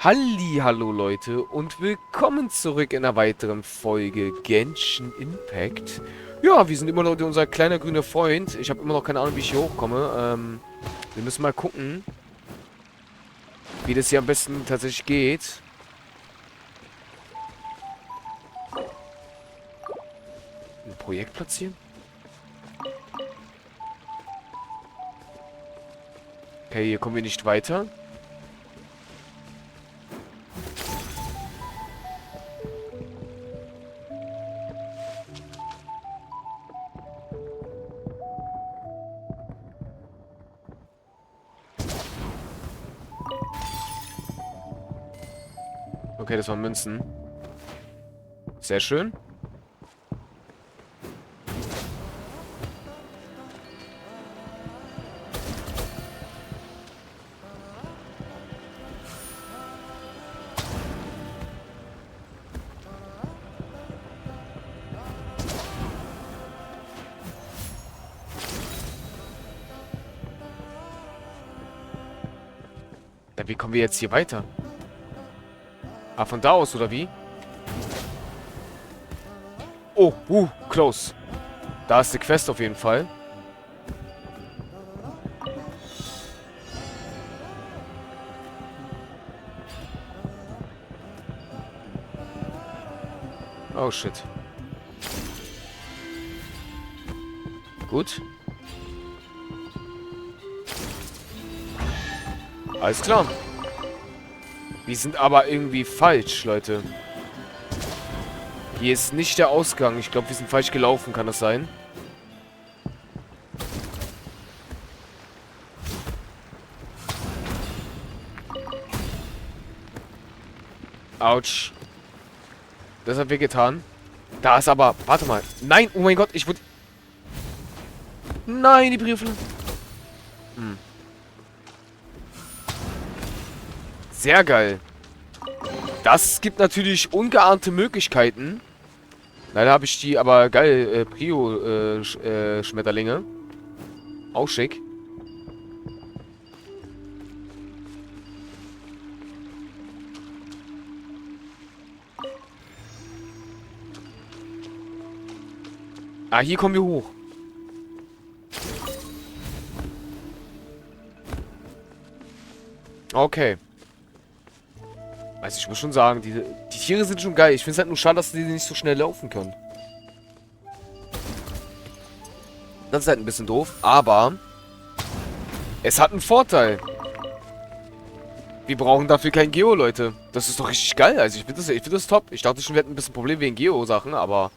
Hallo Leute und willkommen zurück in einer weiteren Folge Genshin Impact. Ja, wir sind immer noch unser kleiner grüner Freund. Ich habe immer noch keine Ahnung, wie ich hier hochkomme. Wir müssen mal gucken, wie das hier am besten tatsächlich geht. Ein Projekt platzieren? Okay, hier kommen wir nicht weiter. Okay, das waren Münzen. Sehr schön. Ja, wie kommen wir jetzt hier weiter? Ah, von da aus, oder wie? Oh, close. Da ist die Quest auf jeden Fall. Oh, shit. Gut. Alles klar. Wir sind aber irgendwie falsch, Leute. Hier ist nicht der Ausgang. Ich glaube, wir sind falsch gelaufen. Kann das sein? Autsch. Das hat wehgetan. Da ist aber... Warte mal. Nein, oh mein Gott, ich wurde... Nein, die Briefe. Sehr geil. Das gibt natürlich ungeahnte Möglichkeiten. Leider habe ich die, aber geil, Prio-Schmetterlinge. Auch schick. Ah, hier kommen wir hoch. Okay. Also ich muss schon sagen, die Tiere sind schon geil. Ich finde es halt nur schade, dass die nicht so schnell laufen können. Das ist halt ein bisschen doof, aber es hat einen Vorteil. Wir brauchen dafür kein Geo, Leute. Das ist doch richtig geil. Also ich finde das top. Ich dachte schon, wir hätten ein bisschen Problem wegen Geo-Sachen, aber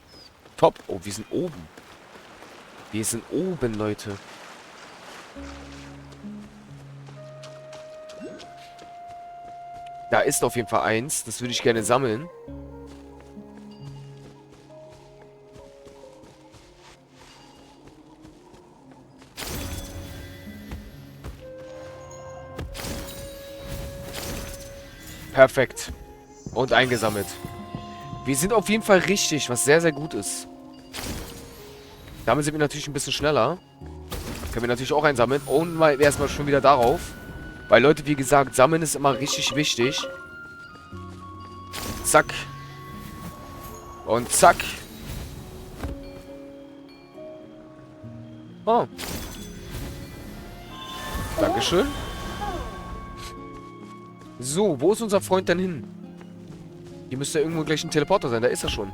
top. Oh, wir sind oben. Wir sind oben, Leute. Da ist auf jeden Fall eins. Das würde ich gerne sammeln. Perfekt. Und eingesammelt. Wir sind auf jeden Fall richtig, was sehr, sehr gut ist. Damit sind wir natürlich ein bisschen schneller. Können wir natürlich auch einsammeln. Und mal erstmal schon wieder darauf. Weil, Leute, wie gesagt, sammeln ist immer richtig wichtig. Zack. Und zack. Oh. Dankeschön. So, wo ist unser Freund denn hin? Hier müsste irgendwo gleich ein Teleporter sein. Da ist er schon.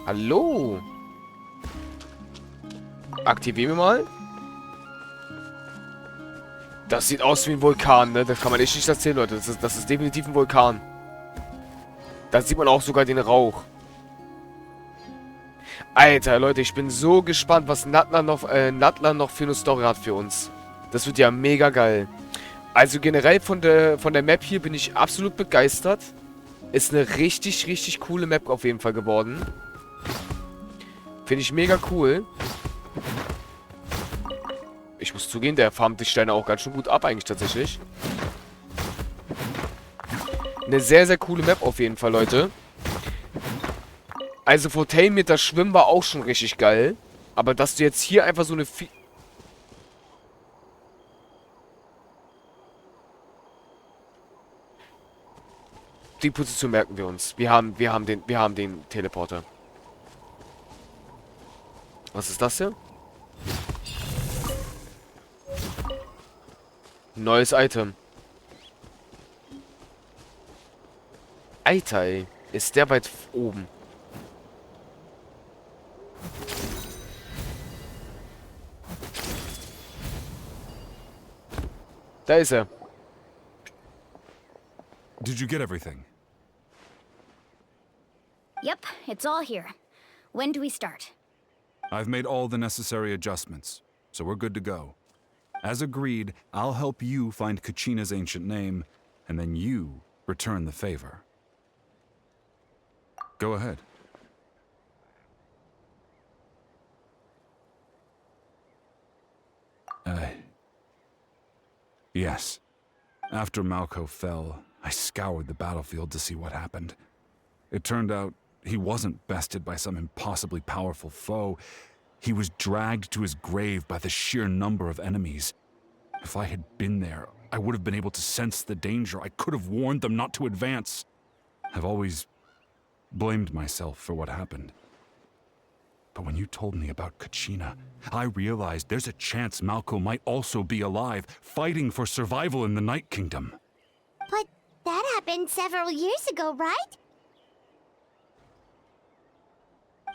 Hallo. Aktivieren wir mal. Das sieht aus wie ein Vulkan, ne? Das kann man echt nicht erzählen, Leute. Das ist definitiv ein Vulkan. Da sieht man auch sogar den Rauch. Alter, Leute, ich bin so gespannt, was Nattler noch für eine Story hat für uns. Das wird ja mega geil. Also generell von der Map hier bin ich absolut begeistert. Ist eine richtig, richtig coole Map auf jeden Fall geworden. Finde ich mega cool. Ich muss zugeben, der farmt die Steine auch ganz schön gut ab eigentlich tatsächlich. Eine sehr, sehr coole Map auf jeden Fall, Leute. Also Fontaine mit das Schwimmen war auch schon richtig geil. Aber dass du jetzt hier einfach so eine... Die Position merken wir uns. Wir haben den Teleporter. Was ist das hier? Neues Item. Alter, ey. Ist der weit oben? Da ist er. Did you get everything? Yep, it's all here. When do we start? I've made all the necessary adjustments, so we're good to go. As agreed, I'll help you find Kachina's ancient name, and then you return the favor. Go ahead. Yes. After Malko fell, I scoured the battlefield to see what happened. It turned out he wasn't bested by some impossibly powerful foe. He was dragged to his grave by the sheer number of enemies. If I had been there, I would have been able to sense the danger. I could have warned them not to advance. I've always blamed myself for what happened. But when you told me about Kachina, I realized there's a chance Malko might also be alive, fighting for survival in the Night Kingdom. But that happened several years ago, right?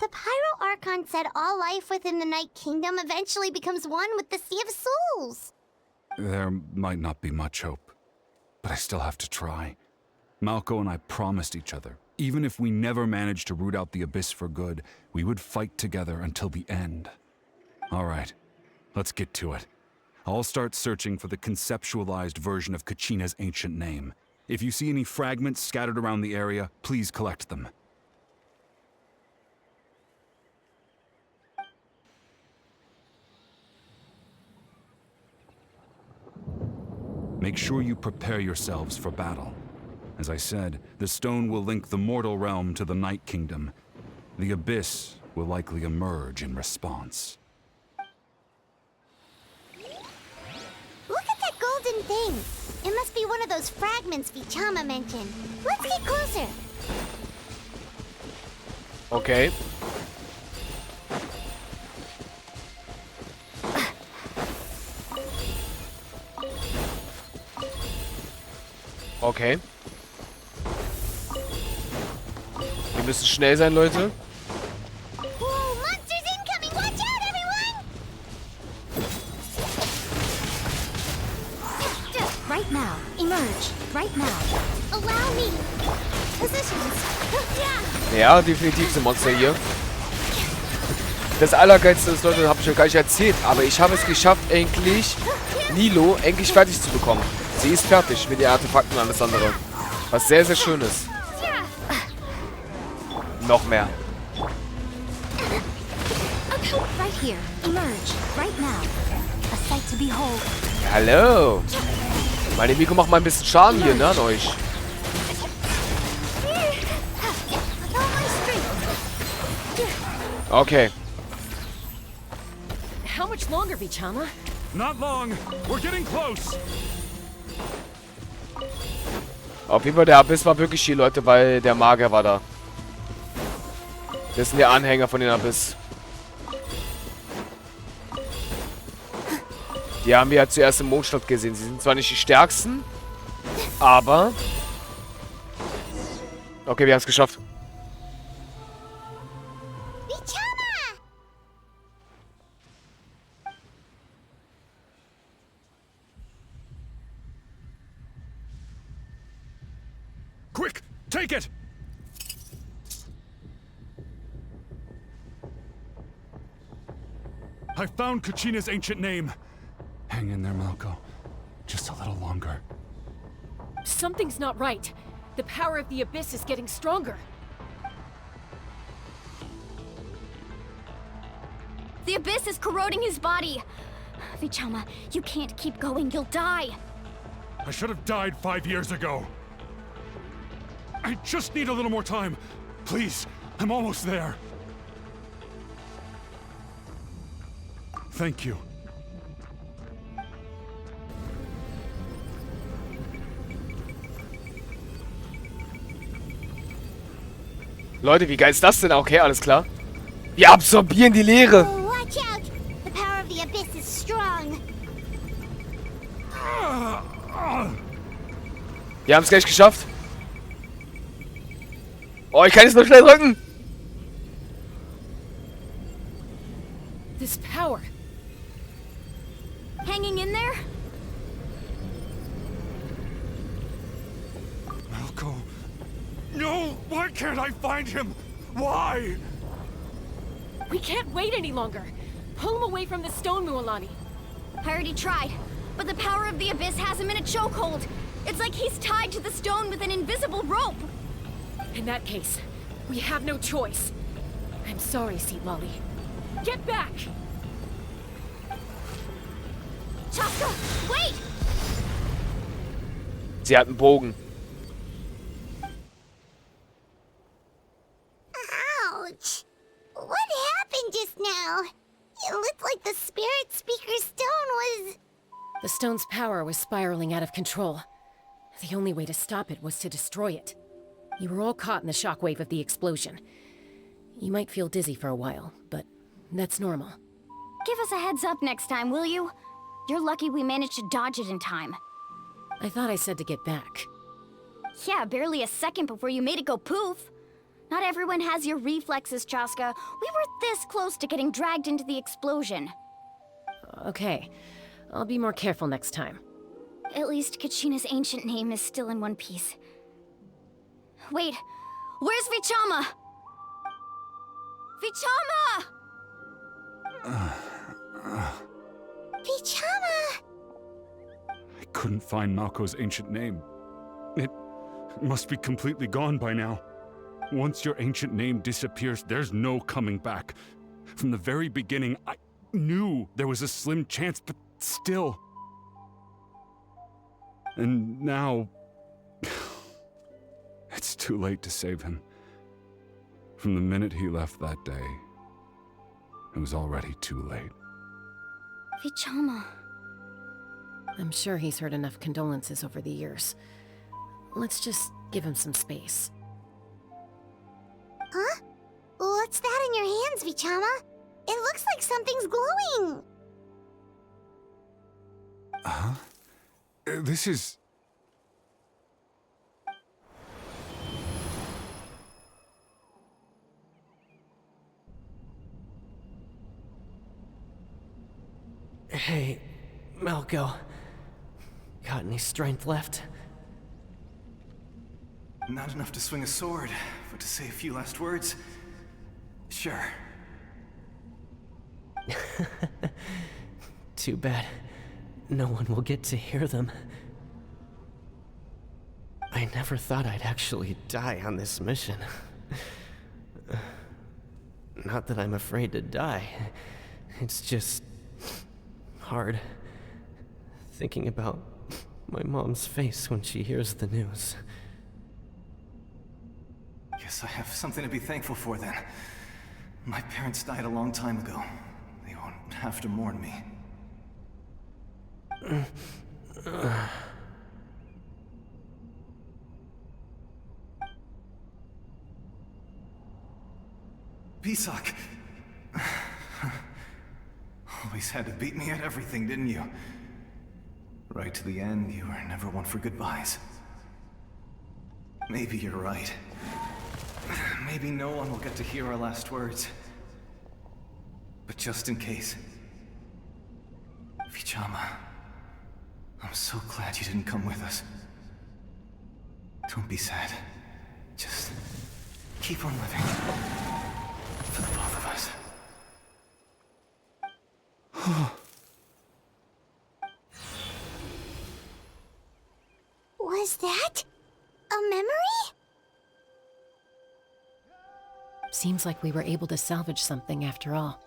The Pyro Archon said all life within the Night Kingdom eventually becomes one with the Sea of Souls. There might not be much hope, but I still have to try. Malko and I promised each other, even if we never managed to root out the Abyss for good, we would fight together until the end. All right, let's get to it. I'll start searching for the conceptualized version of Kachina's ancient name. If you see any fragments scattered around the area, please collect them. Make sure you prepare yourselves for battle. As I said, the stone will link the mortal realm to the Night Kingdom. The Abyss will likely emerge in response. Look at that golden thing. It must be one of those fragments Vichama mentioned. Let's get closer. Okay. Okay. Wir müssen schnell sein, Leute. Whoa, monsters incoming! Watch out, everyone! Right now. Emerge. Right now. Allow me. Positions. Ja, definitiv sind Monster hier. Das Allergeilste ist, Leute, habe ich euch gar nicht erzählt, aber ich habe es geschafft, endlich Nilo endlich fertig zu bekommen. Sie ist fertig mit den Artefakten und alles andere. Was sehr, sehr schön ist. Noch mehr. Right here. Emerge. Right now. A sight to behold. Hallo. Meine Miko macht mal ein bisschen Schaden hier, ne, an euch. Okay. How much longer, Vichama? Not long. We're getting close. Auf jeden Fall, der Abyss war wirklich hier, Leute, weil der Magier war da. Das sind die Anhänger von den Abyss. Die haben wir ja zuerst im Mondstadt gesehen. Sie sind zwar nicht die stärksten, aber... Okay, wir haben es geschafft. Vichama! Quick, take it! I found Kachina's ancient name. Hang in there, Malko. Just a little longer. Something's not right. The power of the Abyss is getting stronger. The Abyss is corroding his body. Vichama, you can't keep going. You'll die. I should have died 5 years ago. I just need a little more time. Please, I'm almost there. Thank you. Leute, wie geil ist das denn? Okay, alles klar. Wir absorbieren die Leere. Oh, watch out! The power of the abyss is strong. Wir haben es gleich geschafft. Oh, ich kann jetzt nur schnell drücken. This power. Hanging in there? Malco. No! Why can't I find him? Why? We can't wait any longer. Pull him away from the stone, Mualani. I already tried, but the power of the abyss has him in a chokehold. It's like he's tied to the stone with an invisible rope. In that case, we have no choice. I'm sorry, Seat Lolly. Get back! Chaska, wait! Sie hat einen Bogen. Ouch! What happened just now? It looked like the spirit speaker's stone was... The stone's power was spiraling out of control. The only way to stop it was to destroy it. You were all caught in the shockwave of the explosion. You might feel dizzy for a while, but that's normal. Give us a heads up next time, will you? You're lucky we managed to dodge it in time. I thought I said to get back. Yeah, barely a second before you made it go poof. Not everyone has your reflexes, Chaska. We were this close to getting dragged into the explosion. Okay, I'll be more careful next time. At least Kachina's ancient name is still in one piece. Wait, where's Vichama? Vichama! Vichama! I couldn't find Malco's ancient name. It must be completely gone by now. Once your ancient name disappears, there's no coming back. From the very beginning, I knew there was a slim chance, but still. And now... it's too late to save him. From the minute he left that day, it was already too late. Vichama. I'm sure he's heard enough condolences over the years. Let's just give him some space. Huh? What's that in your hands, Vichama? It looks like something's glowing. Huh? This is... Hey, Malco. Got any strength left? Not enough to swing a sword, but to say a few last words? Sure. Too bad. No one will get to hear them. I never thought I'd actually die on this mission. Not that I'm afraid to die. It's just... hard. Thinking about my mom's face when she hears the news. Guess I have something to be thankful for then. My parents died a long time ago. They won't have to mourn me. Pisak! Always had to beat me at everything, didn't you? Right to the end, you were never one for goodbyes. Maybe you're right. Maybe no one will get to hear our last words. But just in case... Vichama, I'm so glad you didn't come with us. Don't be sad. Just keep on living. For the both of us. Was that a memory? Seems like we were able to salvage something after all.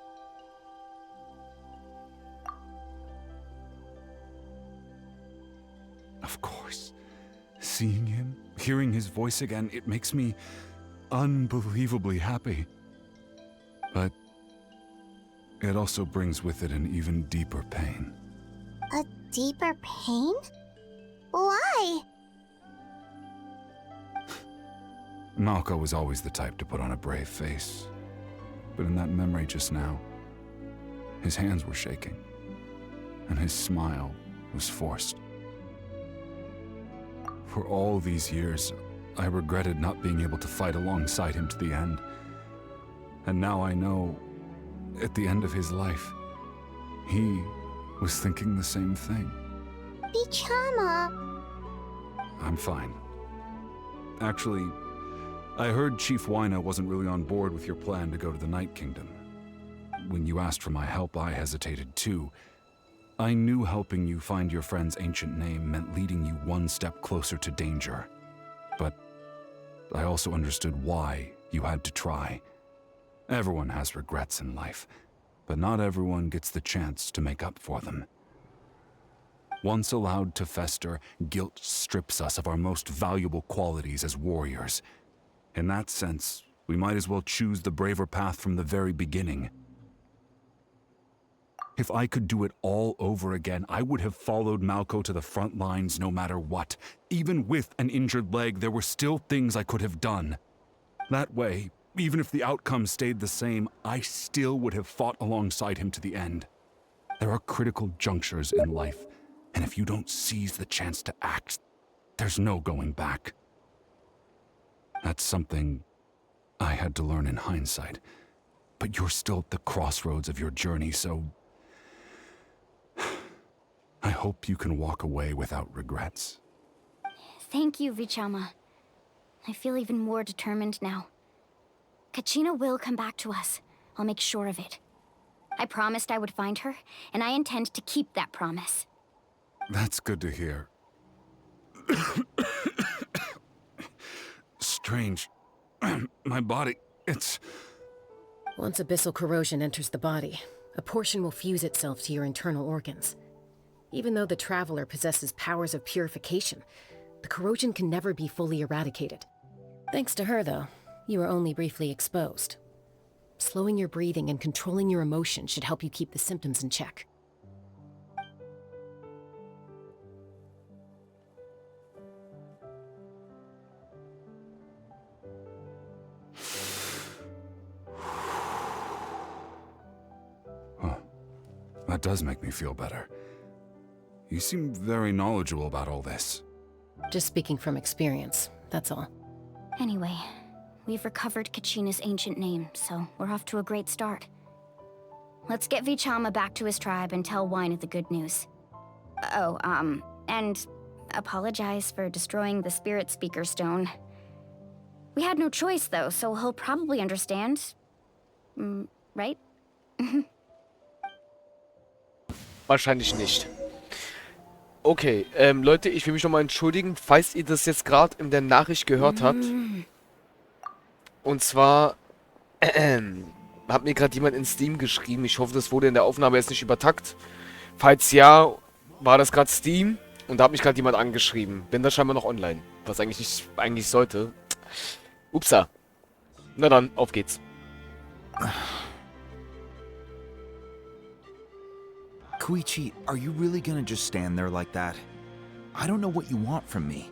Of course. Seeing him, hearing his voice again, it makes me unbelievably happy. But it also brings with it an even deeper pain. A deeper pain? Why? Malco was always the type to put on a brave face. But in that memory just now, his hands were shaking, and his smile was forced. For all these years, I regretted not being able to fight alongside him to the end. And now I know, at the end of his life, he was thinking the same thing. Vichama. I'm fine. Actually, I heard Chief Wyna wasn't really on board with your plan to go to the Night Kingdom. When you asked for my help, I hesitated too. I knew helping you find your friend's ancient name meant leading you one step closer to danger. But I also understood why you had to try. Everyone has regrets in life, but not everyone gets the chance to make up for them. Once allowed to fester, guilt strips us of our most valuable qualities as warriors. In that sense, we might as well choose the braver path from the very beginning. If I could do it all over again, I would have followed Malco to the front lines no matter what. Even with an injured leg, there were still things I could have done. That way, even if the outcome stayed the same, I still would have fought alongside him to the end. There are critical junctures in life, and if you don't seize the chance to act, there's no going back. That's something I had to learn in hindsight. But you're still at the crossroads of your journey, so I hope you can walk away without regrets. Thank you, Vichama. I feel even more determined now. Kachina will come back to us. I'll make sure of it. I promised I would find her, and I intend to keep that promise. That's good to hear. Strange. My body, it's... Once abyssal corrosion enters the body, a portion will fuse itself to your internal organs. Even though the Traveler possesses powers of purification, the corrosion can never be fully eradicated. Thanks to her, though, you are only briefly exposed. Slowing your breathing and controlling your emotions should help you keep the symptoms in check. That does make me feel better. You seem very knowledgeable about all this. Just speaking from experience, that's all. Anyway, we've recovered Kachina's ancient name, so we're off to a great start. Let's get Vichama back to his tribe and tell Wyna the good news. Oh, and apologize for destroying the Spirit Speaker Stone. We had no choice, though, so he'll probably understand. Right? Wahrscheinlich nicht. Okay, Leute, ich will mich nochmal entschuldigen, falls ihr das jetzt gerade in der Nachricht gehört habt. Und zwar hat mir gerade jemand in Steam geschrieben. Ich hoffe, das wurde in der Aufnahme jetzt nicht übertakt. Falls ja, war das gerade Steam und da hat mich gerade jemand angeschrieben. Bin da scheinbar noch online, was eigentlich sollte. Upsa. Na dann, auf geht's. Koichi, are you really gonna just stand there like that? I don't know what you want from me.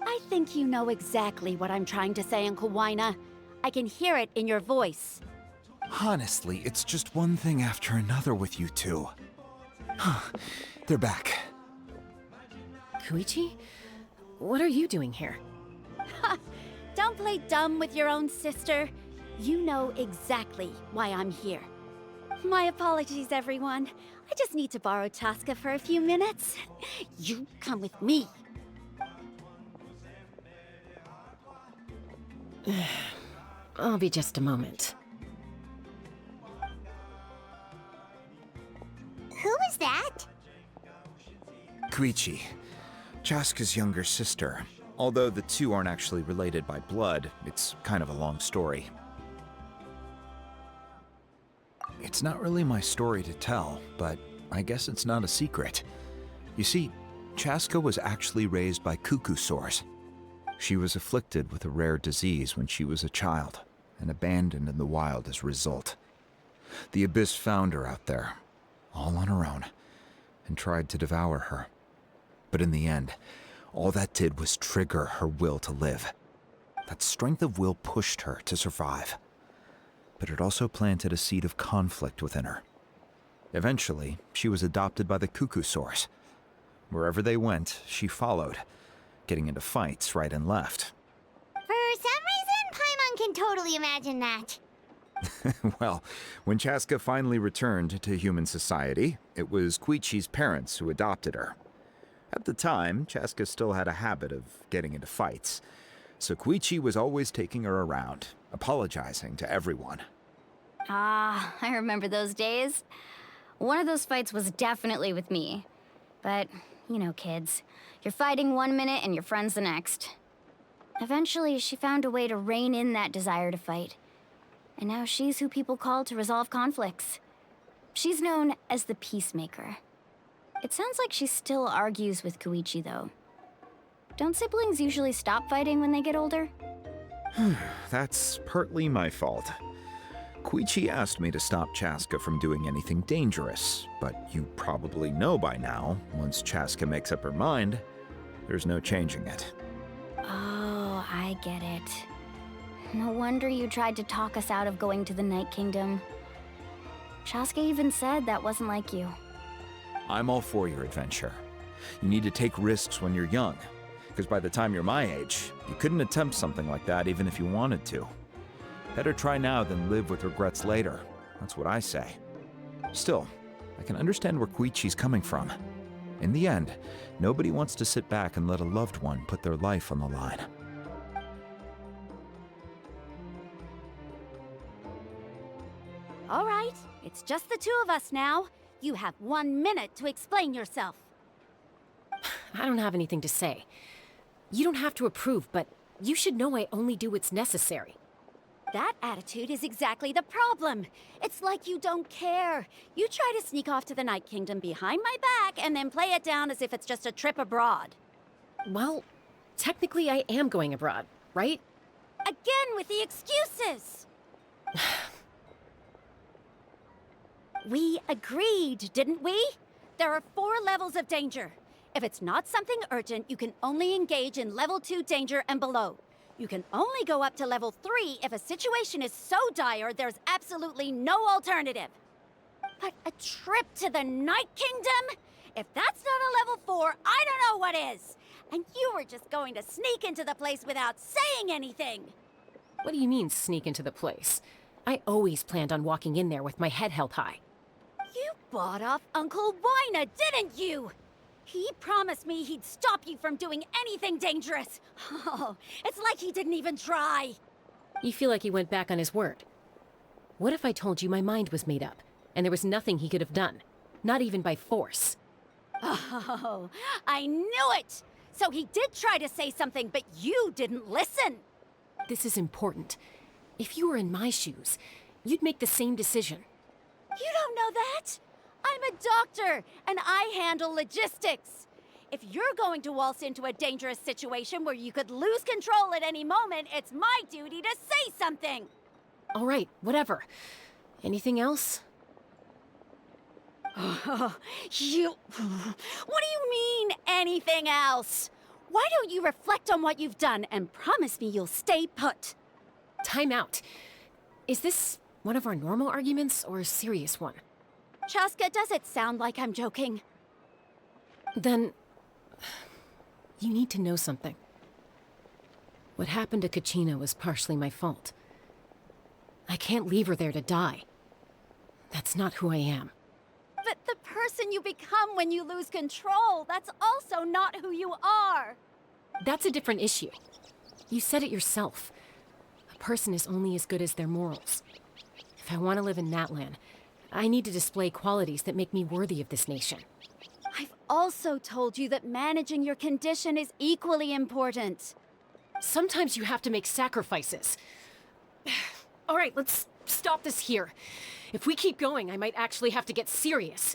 I think you know exactly what I'm trying to say, Uncle Wyna. I can hear it in your voice. Honestly, it's just one thing after another with you two. They're back. Koichi? What are you doing here? Don't play dumb with your own sister. You know exactly why I'm here. My apologies, everyone. I just need to borrow Chaska for a few minutes. You come with me. I'll be just a moment. Who is that? Koichi, Chaska's younger sister. Although the two aren't actually related by blood, it's kind of a long story. It's not really my story to tell, but I guess it's not a secret. You see, Chaska was actually raised by cuckoo sores. She was afflicted with a rare disease when she was a child, and abandoned in the wild as a result. The Abyss found her out there, all on her own, and tried to devour her. But in the end, all that did was trigger her will to live. That strength of will pushed her to survive. But it also planted a seed of conflict within her. Eventually, she was adopted by the Cuckoo Source. Wherever they went, she followed, getting into fights right and left. For some reason, Paimon can totally imagine that. Well, when Chaska finally returned to human society, it was Koichi's parents who adopted her. At the time, Chaska still had a habit of getting into fights, so Koichi was always taking her around, apologizing to everyone. Ah, I remember those days. One of those fights was definitely with me. But, you know, kids. You're fighting one minute and your friend's the next. Eventually, she found a way to rein in that desire to fight. And now she's who people call to resolve conflicts. She's known as the Peacemaker. It sounds like she still argues with Koichi, though. Don't siblings usually stop fighting when they get older? That's partly my fault. Koichi asked me to stop Chaska from doing anything dangerous, but you probably know by now, once Chaska makes up her mind, there's no changing it. Oh, I get it. No wonder you tried to talk us out of going to the Night Kingdom. Chaska even said that wasn't like you. I'm all for your adventure. You need to take risks when you're young, because by the time you're my age, you couldn't attempt something like that even if you wanted to. Better try now than live with regrets later. That's what I say. Still, I can understand where Koichi's coming from. In the end, nobody wants to sit back and let a loved one put their life on the line. All right, it's just the two of us now. You have 1 minute to explain yourself. I don't have anything to say. You don't have to approve, but you should know I only do what's necessary. That attitude is exactly the problem. It's like you don't care. You try to sneak off to the Night Kingdom behind my back and then play it down as if it's just a trip abroad. Well, technically I am going abroad, right? Again with the excuses! We agreed, didn't we? There are 4 levels of danger. If it's not something urgent, you can only engage in level 2 danger and below. You can only go up to level 3 if a situation is so dire there's absolutely no alternative. But a trip to the Night Kingdom? If that's not a level 4, I don't know what is. And you were just going to sneak into the place without saying anything. What do you mean, sneak into the place? I always planned on walking in there with my head held high. You bought off Uncle Wina, didn't you? He promised me he'd stop you from doing anything dangerous. Oh, it's like he didn't even try. You feel like he went back on his word. What if I told you my mind was made up, and there was nothing he could have done? Not even by force. Oh, I knew it! So he did try to say something, but you didn't listen. This is important. If you were in my shoes, you'd make the same decision. You don't know that? I'm a doctor, and I handle logistics. If you're going to waltz into a dangerous situation where you could lose control at any moment, it's my duty to say something. All right, whatever. Anything else? What do you mean, anything else? Why don't you reflect on what you've done and promise me you'll stay put? Time out. Is this one of our normal arguments or a serious one? Chaska, does it sound like I'm joking? Then, you need to know something. What happened to Kachina was partially my fault. I can't leave her there to die. That's not who I am. But the person you become when you lose control, that's also not who you are. That's a different issue. You said it yourself. A person is only as good as their morals. If I want to live in Natlan, I need to display qualities that make me worthy of this nation. I've also told you that managing your condition is equally important. Sometimes you have to make sacrifices. All right, let's stop this here. If we keep going, I might actually have to get serious.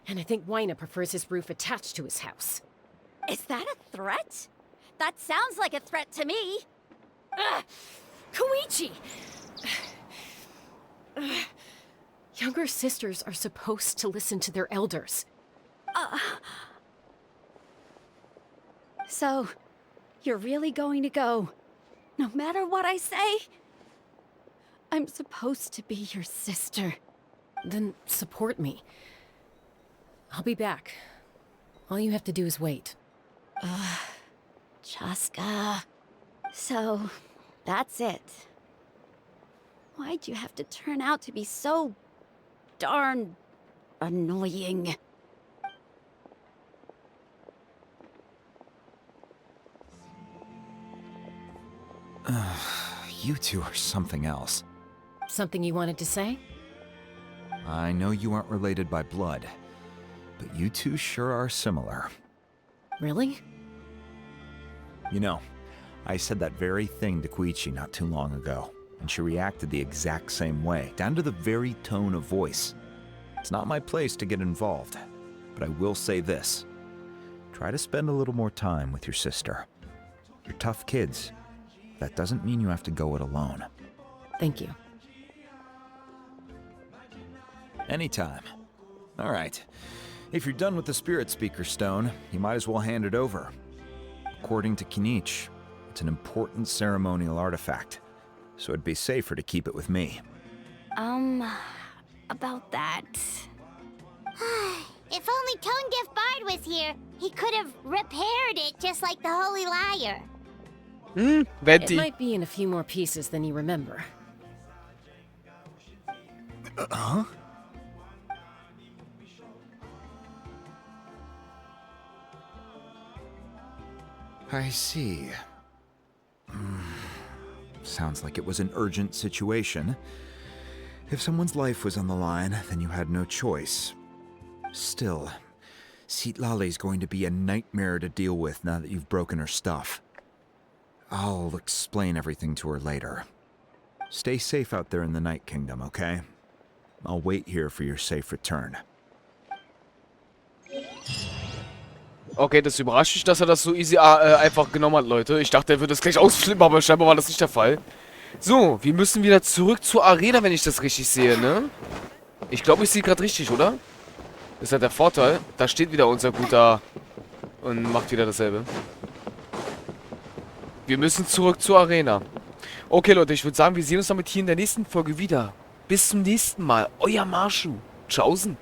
And I think Wina prefers his roof attached to his house. Is that a threat? That sounds like a threat to me. Koichi! Younger sisters are supposed to listen to their elders. So, you're really going to go No matter what I say, I'm supposed to be your sister. Then support me. I'll be back. All you have to do is wait. Chaska. So, that's it. Why'd you have to turn out to be so darn annoying? You two are something else. Something you wanted to say? I know you aren't related by blood, but you two sure are similar. Really? You know, I said that very thing to Koichi not too long ago, and she reacted the exact same way, down to the very tone of voice. It's not my place to get involved, but I will say this. Try to spend a little more time with your sister. You're tough kids. That doesn't mean you have to go it alone. Thank you. Anytime. All right. If you're done with the Spirit Speaker Stone, you might as well hand it over. According to Kinich, it's an important ceremonial artifact, so it'd be safer to keep it with me. About that. If only Tone-Deaf Bard was here, he could have repaired it just like the Holy Liar. It Venti. might be in a few more pieces than you remember. Huh? I see. Sounds like it was an urgent situation. If someone's life was on the line, then you had no choice. Still, Citlali's going to be a nightmare to deal with now that you've broken her stuff. I'll explain everything to her later. Stay safe out there in the Night Kingdom, okay? I'll wait here for your safe return. Okay, das überrascht mich, dass er das so easy einfach genommen hat, Leute. Ich dachte, er würde das gleich ausflippen, aber scheinbar war das nicht der Fall. So, wir müssen wieder zurück zur Arena, wenn ich das richtig sehe, ne? Ich glaube, ich sehe gerade richtig, oder? Das ist halt der Vorteil. Da steht wieder unser Guter und macht wieder dasselbe. Wir müssen zurück zur Arena. Okay, Leute, ich würde sagen, wir sehen uns damit hier in der nächsten Folge wieder. Bis zum nächsten Mal. Euer Masho. Tschaußen.